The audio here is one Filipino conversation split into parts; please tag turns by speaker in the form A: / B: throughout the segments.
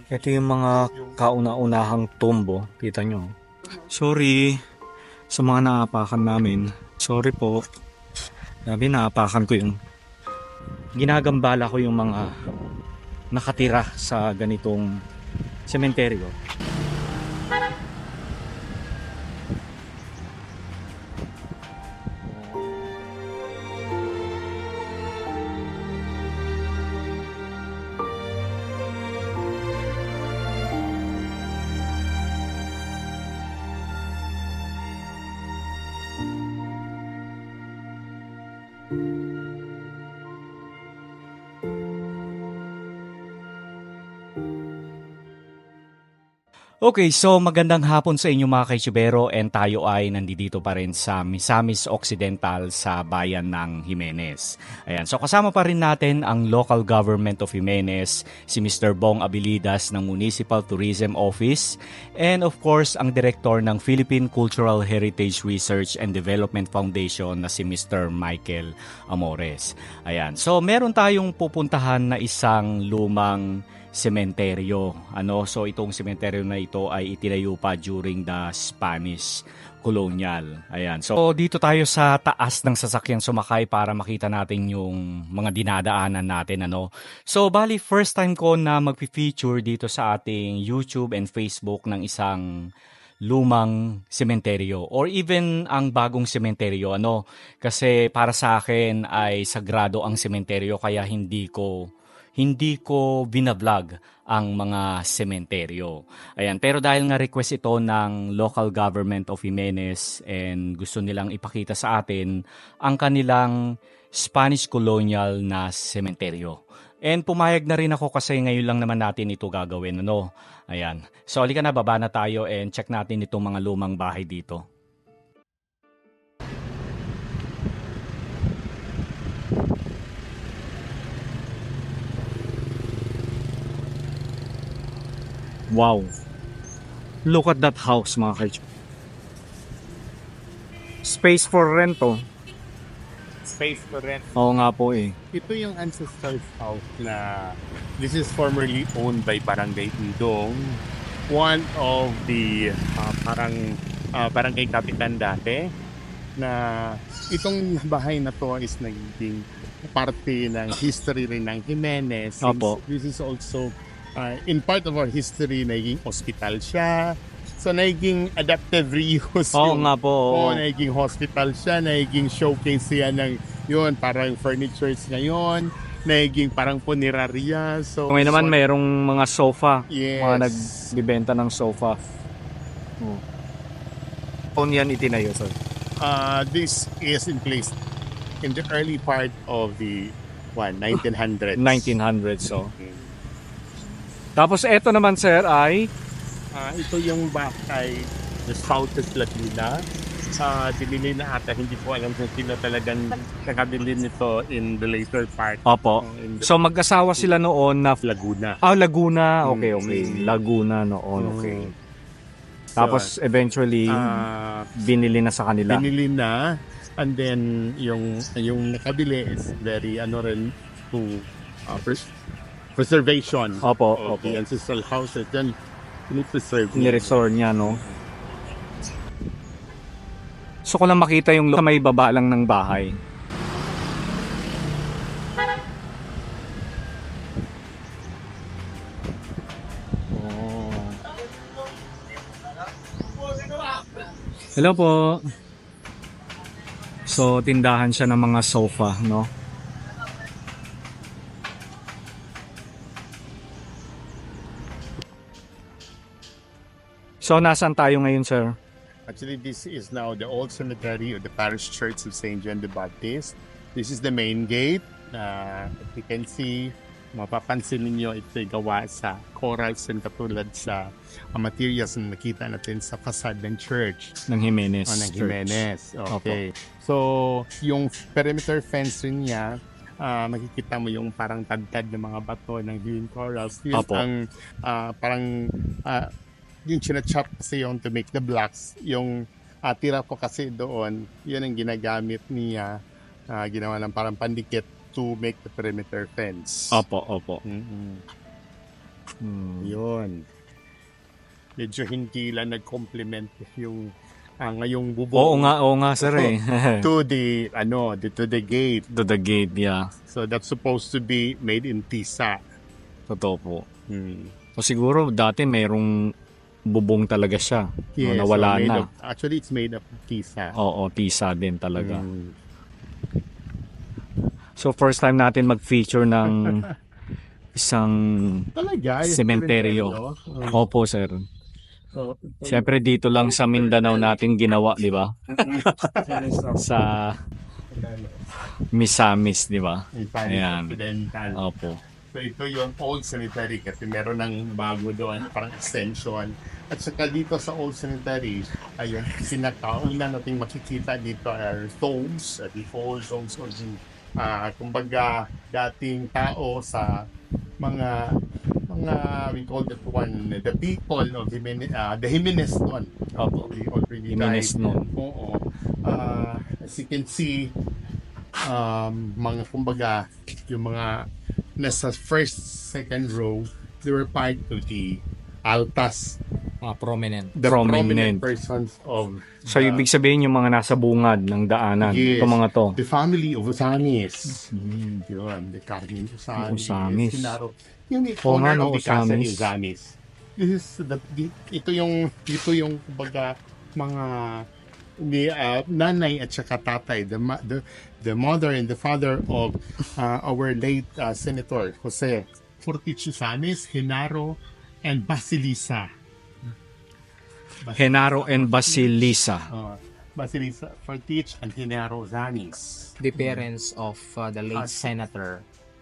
A: Ito yung mga kauna-unahang tumbo. Kita nyo. Sorry sa mga naapakan namin. Sorry po. Sabi, naapakan ko yung ginagambala ko yung mga nakatira sa ganitong sementeryo. Okay, so magandang hapon sa inyo mga kaitsubero, and tayo ay nandito pa rin sa Misamis Occidental sa bayan ng Jimenez. Ayan, so kasama pa rin natin ang local government of Jimenez, si Mr. Bong Abilidas ng Municipal Tourism Office, and of course ang director ng Philippine Cultural Heritage Research and Development Foundation na si Mr. Michael Amores. Ayan, so meron tayong pupuntahan na isang lumang sementeryo. So itong sementeryo na ito ay itinayo pa during the Spanish colonial. Ayan. So dito tayo sa taas ng sasakyang sumakay para makita natin yung mga dinadaanan natin. So bali first time ko na magpi-feature dito sa ating YouTube and Facebook ng isang lumang sementeryo or even ang bagong sementeryo. Kasi para sa akin ay sagrado ang sementeryo, kaya hindi ko binablog ang mga sementeryo. Ayan, pero dahil nga request ito ng local government of Jimenez and gusto nilang ipakita sa atin ang kanilang Spanish colonial na sementeryo. And pumayag na rin ako kasi ngayon lang naman natin ito gagawin. Ayan. So halika na, baba na tayo and check natin itong mga lumang bahay dito. Wow. Look at that house, mga kaits. Space for rent, oh.
B: Space for rent.
A: Oo nga po eh.
B: Ito yung ancestors house na this is formerly owned by Barangay Indong. One of the barangay kapitan dati na itong bahay na to is naging parte ng history rin ng Jimenez.
A: Opo.
B: This is also in part of our history, naging hospital siya. So, naging adaptive reuse.
A: Oo nga po.
B: Oo, naging hospital siya, naging showcase siya ng yun, parang furnitures ngayon, naging parang punerarya. So,
A: Ngayon naman mayroong mga sofa.
B: yes.
A: Mga nagbibenta ng sofa. Oh. Taon yan itinayo, sir?
B: This is in place in the early part of the 1900s.
A: 1900s, so. Tapos eto naman, sir, ay
B: Ito yung bahay the Southest Laguna. Binili na ata, hindi ko alam kung sino talagang nakabili nito in the later part.
A: opo.
B: In the
A: So mag-asawa sila noon na
B: Laguna.
A: Laguna. Okay. Laguna noon, okay. Tapos eventually binili na sa kanila.
B: Binili na, and then yung nakabili is very rin to preservation
A: Opo,
B: of
A: opo.
B: the ancestral houses. Then preserve
A: Ni-restore niya, no? So ko lang makita yung may baba lang ng bahay. Oh. Hello po. So tindahan siya ng mga sofa, no? So nasaan tayo ngayon, sir?
B: Actually, this is now the old cemetery of the parish church of St. John the Baptist. This is the main gate. If you can see, mapapansin ninyo ito'y gawa sa corals and katulad sa materials na nakita natin sa facade ng church.
A: Ng Jimenez.
B: Ng
A: Church.
B: Jimenez. Okay. So, yung perimeter fence rin niya, makikita mo yung parang tadtad ng mga bato ng green corals. Yun
A: Opo.
B: ang parang yung china-chop kasi yung to make the blocks. Yung tira po kasi doon, yun ang ginagamit niya, ginawa ng parang pandikit to make the perimeter fence.
A: Opo, opo.
B: Mm-mm. Yun. Medyo hindi lang nag-complement yung ngayong
A: Oo
B: bubong
A: nga sir eh.
B: to the gate.
A: To the gate, yeah.
B: So that's supposed to be made in Tisa.
A: Totoo po.
B: Hmm.
A: O siguro dati mayroong bubong talaga siya.
B: Yes,
A: Nawala
B: so
A: na.
B: actually it's made of Tisa.
A: Oo, tisa din talaga.
B: Hmm.
A: So first time natin mag-feature ng isang
B: Talaga? Yung
A: sementeryo. Opo sir.
B: So,
A: Siyempre dito lang sa Mindanao natin ginawa, di ba? Sa Misamis, di ba? Ayan. Opo.
B: So ito yung old cemetery kasi meron ng bago doon, parang extension. At saka dito sa old cemetery, ayun, sinakauna nating makikita dito are tombs, the old tombs or kumbaga dating tao sa mga we call that one the people of the Jimenez noon.
A: Opo.
B: They already
A: Jimenez
B: died.
A: noon.
B: Oo. As you can see, mga kumbaga yung mga nasa first, second row, they were part of the altas,
C: Mga prominent.
B: the
A: Prominent.
B: prominent persons of
A: So ibig sabihin yung mga nasa bungad ng daanan.
B: Yes.
A: Ito mga to.
B: the family of Osamis. Yun, the Carmen Osamis.
A: Osamis.
B: Yung
A: Oo nga,
B: owner
A: no,
B: of the castle
A: Osamis.
B: Osamis. This is ito yung kumbaga mga nanay at saka tatay, the mother and the father of our late Senator Jose Fortich Osamis, Genaro, and Basilisa.
A: Genaro and Basilisa.
B: Basilisa Fortich and Genaro Osamis.
C: The parents of the late senator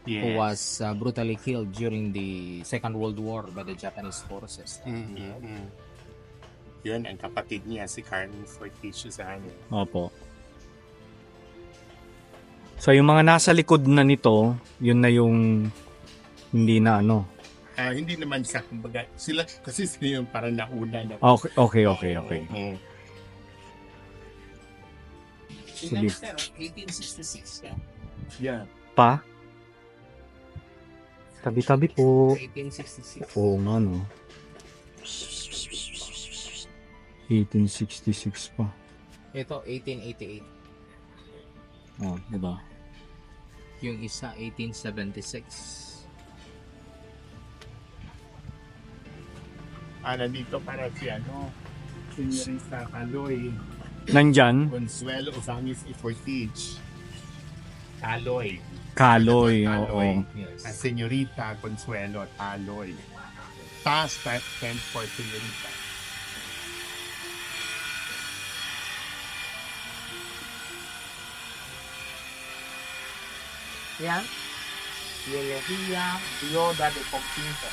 C: who was brutally killed during the Second World War by the Japanese forces.
B: Yun, ang kapatid niya, si Carmen Fortich Osamis.
A: Opo. So yung mga nasa likod na nito, yun na yung hindi na ano.
B: Hindi naman siya, kumbaga, sila, kasi sila yung parang nauna na.
A: Okay.
B: Mm.
A: Sige.
C: 1866 ka.
B: Yeah.
A: Pa? Tabi-tabi po.
C: 1866.
A: Oo nga no. 1866 pa.
C: Ito, 1888.
A: Oh, diba?
C: Yung isa, 1876.
B: Nandito para si Señorita Caloy
A: Nandyan?
B: Consuelo Osamis y Fortich. Taloy.
A: Kaloy.
B: Taloy.
A: Oo.
C: Yes.
B: Señorita Consuelo Taloy. Taas stand for Señorita.
C: Yan. Biología, Bioda de Compinto.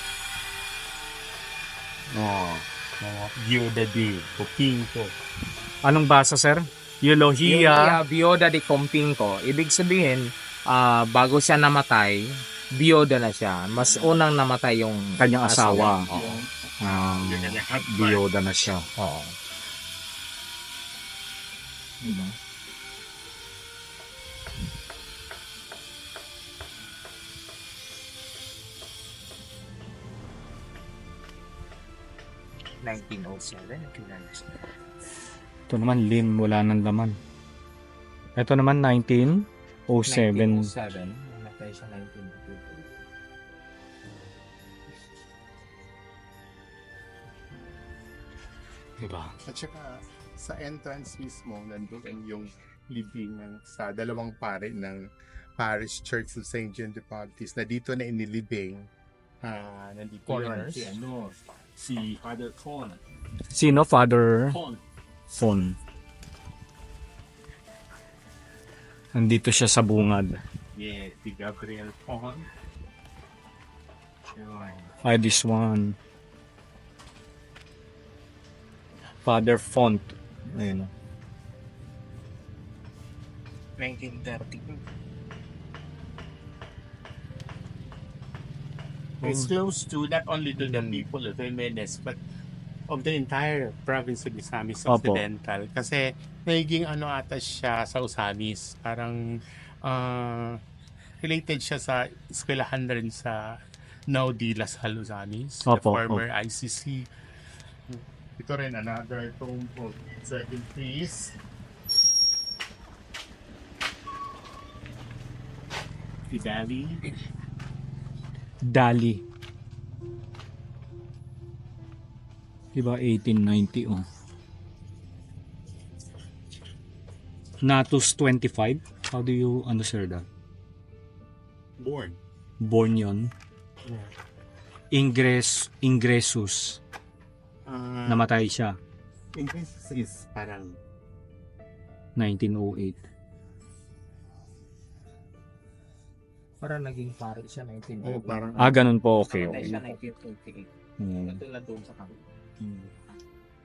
B: Gilda de Copinto.
A: Anong basa, sir? Eulogia.
C: Bioda de Compinto. Ibig sabihin, bago siya namatay, bioda na siya. Mas unang namatay yung
A: Kanyang asawa.
C: Oo.
B: Yung kanyang husband.
A: Biyoda na siya.
C: Oo.
A: Diba? Ito naman, lim, wala nang laman. Ito naman, 1907.
C: 1907. Namatay siya 1902.
A: Diba?
B: At saka sa entrance mismo, nandun yung libingan sa dalawang pare ng Parish Church of St. John the Baptist na dito na inilibing. Nandito
C: Foreigners?
B: yun. Si Father Fon.
A: Sino? Father Fon. Nandito siya sa bungad.
B: Yeah, si Gabriel Fon.
A: Ay, this one. Father Font. Ayun.
C: 1930.
B: It's close to not only to the people of Jimenez, but of the entire province of Misamis
A: Opo.
B: Occidental. Kasi nagiging ata siya sa Osamis. Parang related siya sa eskwelahan rin sa now the Las Haluzanis, the
A: Opo,
B: former ICC. Ito rin, another tomb of certain priests. Si Dali.
A: Dali. Diba 1890 oh. Natus 25. How do you answer that?
B: Born.
A: Born yon. Ingresus. Namatay siya.
B: English is parang
A: 1908.
C: Parang naging pare siya 1908.
B: parang
A: Ganun po. Okay.
C: Namatay siya
A: Okay.
C: 1938.
A: Hmm.
C: Katulad doon sa kanila.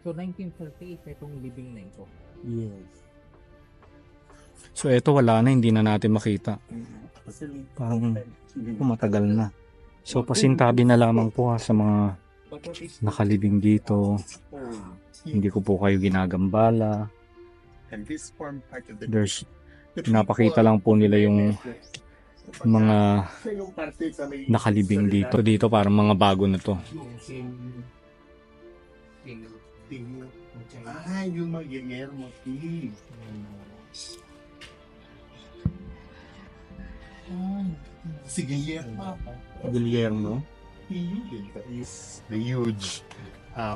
C: So 1938 itong living na ito.
B: yes.
A: So eto wala na, hindi na natin makita. Parang matagal na. So pasintabi na lamang po sa mga nakalibing dito. Hindi ko po kayo ginagambala.
B: And this form part of the
A: There's pinapakita lang po nila yung mga nakalibing dito. Dito parang mga bago na to.
B: yung mga Guillermo T. Si Guillermo.
A: Guillermo.
B: Is the huge,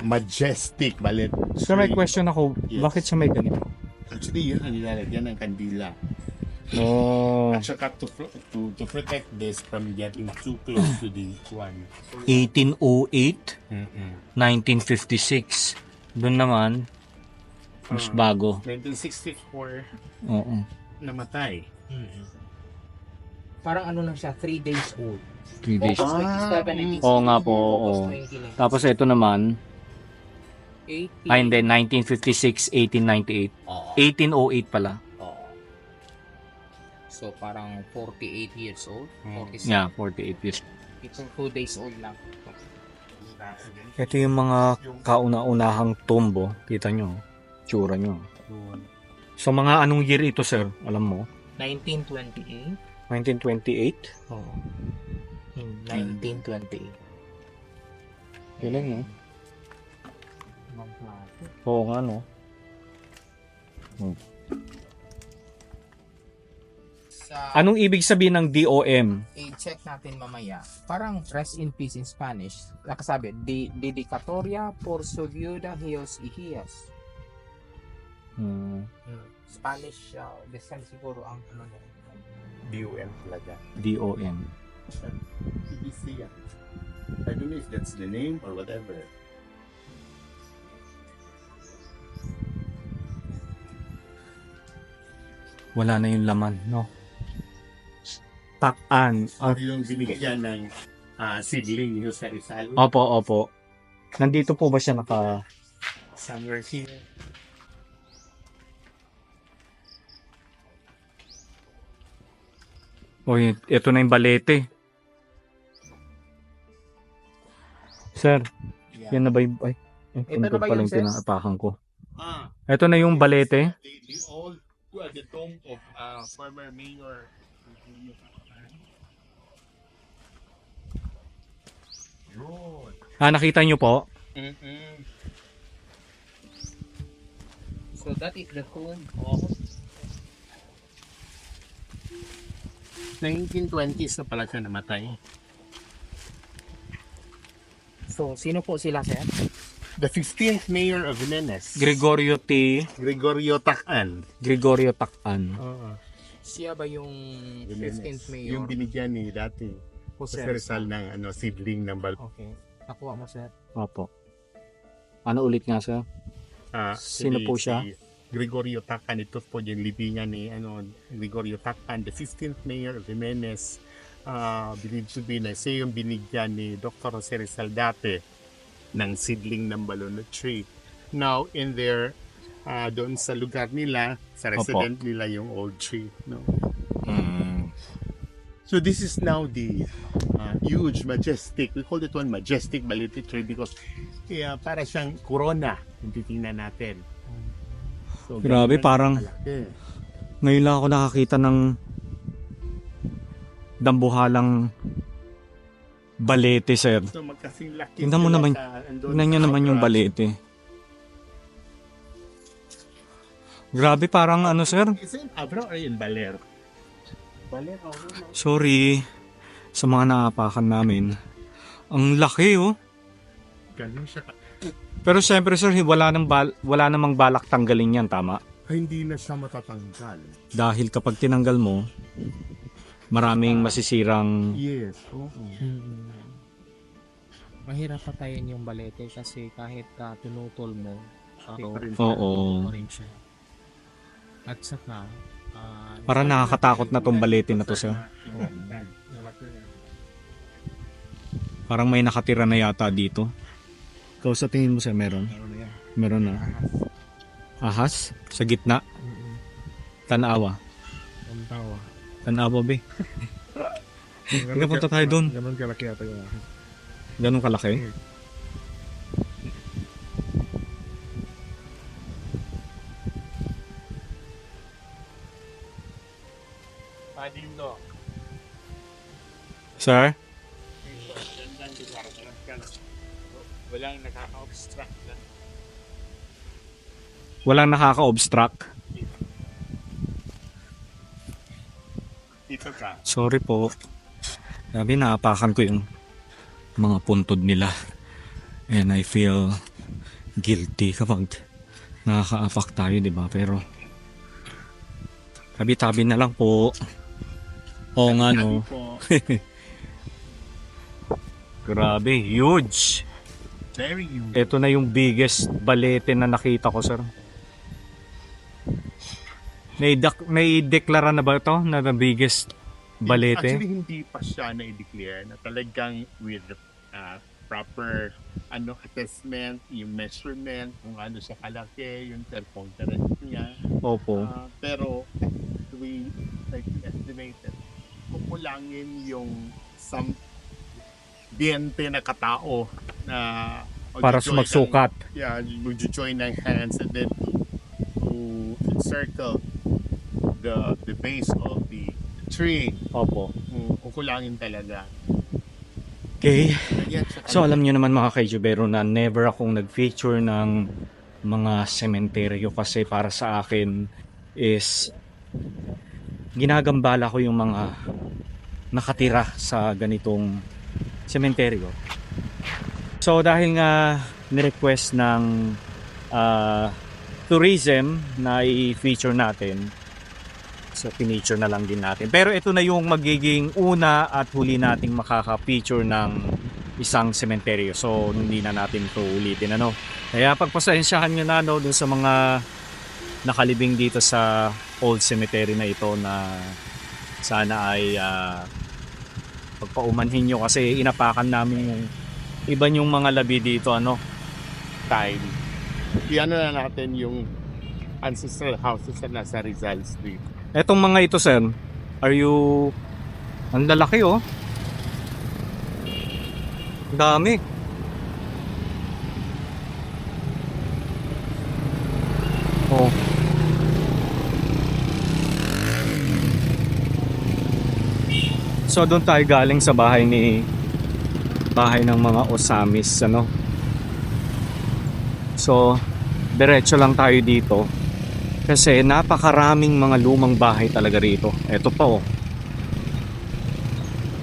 B: majestic ballet.
A: So may question ako,
B: Yes.
A: bakit siya may ganito?
B: Actually, yun ang nilalagyan ng kandila.
A: Oh,
B: At saka to protect this from getting too close to the one.
A: 1808, 1956. Doon naman, mas bago.
B: 1964,
A: Oo.
B: namatay.
C: Parang ano lang siya, 3 days old.
A: 3 days.
C: August 27,
A: Oo nga po, oo.
C: August 29.
A: Tapos ito naman,
C: 18.
A: hindi, 1956, 1898.
C: Oo.
A: 1808 pala.
C: Oo. So parang 48 years old. 46.
A: Yeah, 48 years.
C: Ito 2 days old lang.
A: Ito yung mga kauna-unahang tombo. Kita nyo, tsura nyo. So mga anong year ito, sir? Alam mo?
C: 1928.
A: 1928?
C: Oo. 1928.
A: Kailan no?
C: Ibang klase.
A: Oo nga, no?
C: Sa
A: Anong ibig sabihin ng DOM?
C: i-check natin mamaya. Parang rest in peace in Spanish. Nakasabi, Dedicatoria por su viuda Hios Ihias. Spanish, descent siguro ang ano na.
B: DOM talaga.
A: DOM.
B: CBC. I don't know if that's the name or whatever.
A: Wala na yung laman, no? Takan.
B: Or yung binigyan ng seedling yung sa Rizal.
A: Opo, opo. Nandito po ba siya naka...
B: Somewhere here.
A: Uy, ito na yung balete. Sir, yan na ba yung... Ay,
C: Ito na ba
A: palang
C: yung sir?
A: pinaapakan ko.
B: Ah,
A: Ito na yung balete.
B: the old, the tomb of former mayor. Yun.
A: Nakita nyo po?
C: So that is the tomb of
B: 1920s na pala siya namatay.
C: So, sino po sila, sir?
B: The 15th mayor of Jimenez.
A: Gregorio T.
B: Gregorio Tacan.
A: Gregorio Takan.
C: Siya ba yung 15th mayor?
B: Yung binigyan ni dati
C: Jose
B: Jose Rizal ng seedling ng bal.
C: Okay. Nakuha mo, sir.
A: Opo. Ano ulit nga, sir? Sino po siya?
B: Si Gregorio Tacan. Ito po yung libingan ni Gregorio Tacan, the 15th mayor of Jimenez. Believed to be na siya yung binigyan ni Dr. Jose Rizal dati ng seedling ng balonut tree. Now, in their, doon sa lugar nila, sa resident nila yung old tree. No? So this is now the huge, majestic, we call it one majestic balete tree because para siyang corona, kung titingnan natin. So,
A: Grabe,
B: ganun
A: parang
B: kalaki.
A: ngayon lang ako nakakita ng dambuhalang Balete, sir.
B: So magkasing laki
A: Tingnan mo
B: sila
A: naman,
B: andun
A: tingnan nyo
B: sa
A: naman yung
B: Outrun.
A: balete. Grabe, parang ano, sir?
B: Is it Abra or in Baler? Baler,
A: Sorry sa mga naapakan namin. Ang laki, oh.
B: Ganun siya.
A: Pero syempre, sir, wala namang balak tanggalin yan, tama?
B: Hindi na siya matatanggal.
A: Dahil kapag tinanggal mo, maraming masisirang...
B: Yes, oo.
C: Mahirap patayin yung balete kasi kahit tinutol mo,
A: Oo.
C: rin siya. At saka,
A: Parang nakakatakot na tong balete na to, sir. Parang may nakatira na yata dito. Ikaw sa tingin mo, sir, meron? Meron na. Ahas? Sa gitna? Tanawa. Tanawa, be. Tingnan, punta tayo doon.
B: Ganun kalaki ata yung ahas.
A: Ganun kalaki? Sir?
B: Walang nakaka-obstruct na.
A: Walang nakaka-obstruct?
B: Dito ka.
A: Sorry po. Sabi, naapakan ko yung mga puntod nila. And I feel guilty kapag nakaka-apak tayo, di ba? Pero tabi-tabi na lang po. Oo nga, no.
B: Po.
A: Grabe, huge.
B: Very huge.
A: Ito na yung biggest balete na nakita ko, sir. Naideklara na ba ito na the biggest balete?
B: Actually, hindi pa siya na-declare na talagang with proper assessment, yung measurement, kung ano siya kalaki, yung circumference niya.
A: Opo.
B: Pero we estimated, kukulangin yung some diente na katao na
A: Para magsukat.
B: mag-join ng hands and then to encircle the base of the tree.
A: Opo.
B: Kukulangin talaga.
A: Okay.
B: Yan siya
A: So alam niyo naman mga kaijubero na never akong nag-feature ng mga sementeryo kasi para sa akin is ginagambala ko yung mga nakatira sa ganitong sementeryo. So dahil nga ni-request ng tourism na i-feature natin, so pinicture na lang din natin. Pero ito na yung magiging una at huli nating makaka-feature ng isang sementeryo. So hindi na natin ito ulitin, ano. Kaya pagpasensyahan nyo na, no, dun sa mga nakalibing dito sa old cemetery na ito na sana ay pagpaumanhin nyo kasi inapakan namin yung iba yung mga labi dito, ano.
B: time. Iano na natin yung ancestral houses na nasa Rizal Street.
A: Etong mga ito, sir, are you... Ang lalaki, oh. Ang dami. Oh. So doon tayo galing sa bahay ng mga Osamis, ano. So diretso lang tayo dito kasi napakaraming mga lumang bahay talaga rito. Ito pa, oh.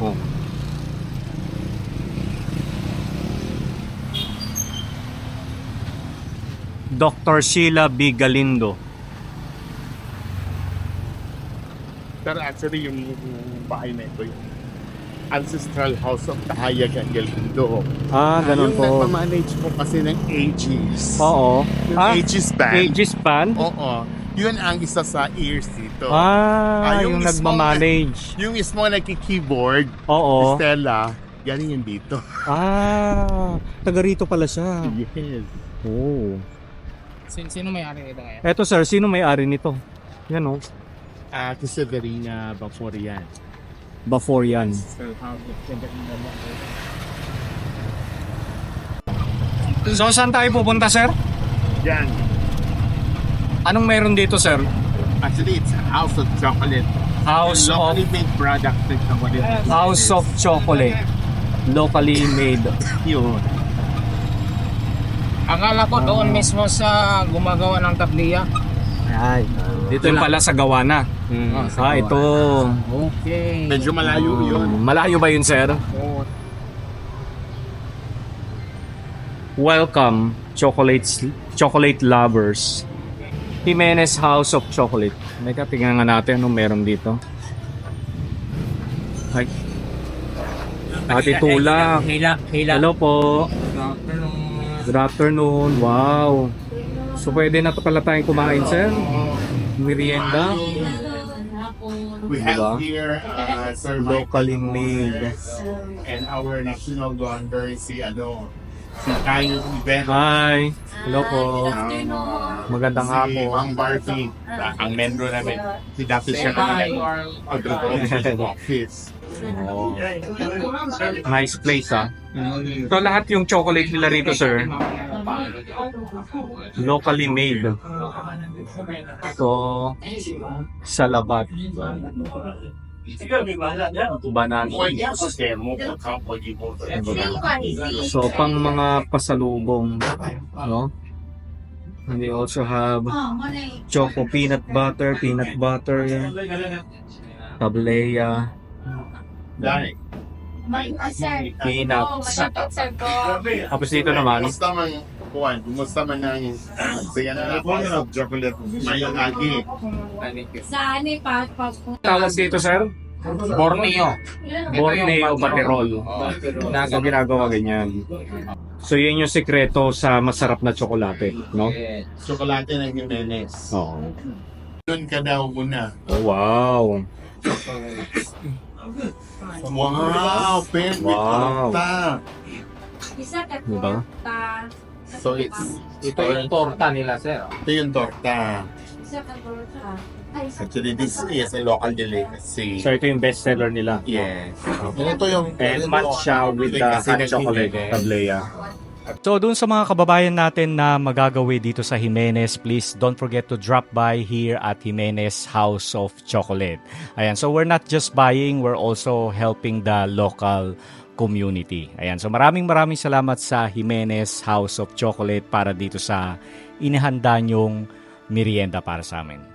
A: Oh. Dr. Sheila B. Galindo.
B: Pero actually yung bahay na ito yung ancestral house of Tahayag and Galindo.
A: Ah, ganun
B: Yung
A: po.
B: nagmamanage po kasi ng Aegis.
A: Oo.
B: Yung
A: Ah,
B: Aegis band.
A: Aegis Pan?
B: Oo. Yun ang isa sa ears dito.
A: Yung
B: yung mismo
A: nagmamanage.
B: Yung mismo nagki-keyboard,
A: Oo.
B: Stella, galing yun dito.
A: Taga rito pala siya.
B: Yes.
A: Oh.
C: Sino may-ari nito ngayon?
A: Eto, sir, sino may-ari nito? Yan, oh.
B: Si Severina Baforian.
A: Before yan. So, saan tayo pupunta, sir?
B: Yan.
A: Anong meron dito, sir?
B: Actually, it's a house of chocolate.
A: House of
B: Locally made products ng chocolate.
A: House of Chocolate. Locally made.
B: Yun.
C: Akala ko doon mismo sa gumagawa ng tabliya.
A: Ay, dito yung pala sa gawa na.
C: Sa gawa.
A: Ito.
C: Okay.
B: Medyo malayo yun.
A: Malayo ba yun, sir? Welcome, chocolate lovers. Jimenez House of Chocolate. Teka, tingnan nga natin anong meron dito. Ay. Ate Tula.
C: Hila.
A: Hello po. Good afternoon. Wow. So pwede na to pala tayong kumain, sir? Merienda.
B: We
A: Diba?
B: have here
A: Locally made.
B: and our national donor si Kayo Event.
A: Hi. Hello po. Magandang
B: Si
A: hapon.
B: Mang Barbie, ang membro namin. Si Dapit siya kami office.
A: Oh. Nice place, ah. So lahat yung chocolate nila rito, sir, locally made. So, sa labat. Banana. So, pang mga pasalubong, no? And they also have choco peanut butter, tablea, peanuts. Tapos dito naman,
B: Kumusta man ang saya na ng chocolate mayong agi.
D: Saan eh,
A: tawag dito, sir?
C: Borneo.
A: Borneo Baterol. So, ginagawa ganyan. So, yun yung sikreto sa masarap na tsokolate, no?
B: Chocolate ng Jimenez.
A: Oo.
B: Doon ka daw muna.
A: Oh, wow.
B: Wow, pen with
A: Wow.
B: torta.
D: Isa ka
A: Diba?
D: torta.
B: So it's
C: Ito yung torta nila, sir.
B: ito yung torta.
D: Isa ka torta. Ay, isa
B: Actually, this is a local delicacy.
A: So, ito yung best seller nila.
B: Yes. Ito yung
A: And matcha with the
B: Kasi
A: hot chocolate,
B: naghingi.
A: tablea. So, dun sa mga kababayan natin na magagawi dito sa Jimenez, please don't forget to drop by here at Jimenez House of Chocolate. Ayan, so we're not just buying, we're also helping the local community. Ayan, so maraming salamat sa Jimenez House of Chocolate para dito sa inihanda nyong merienda para sa amin.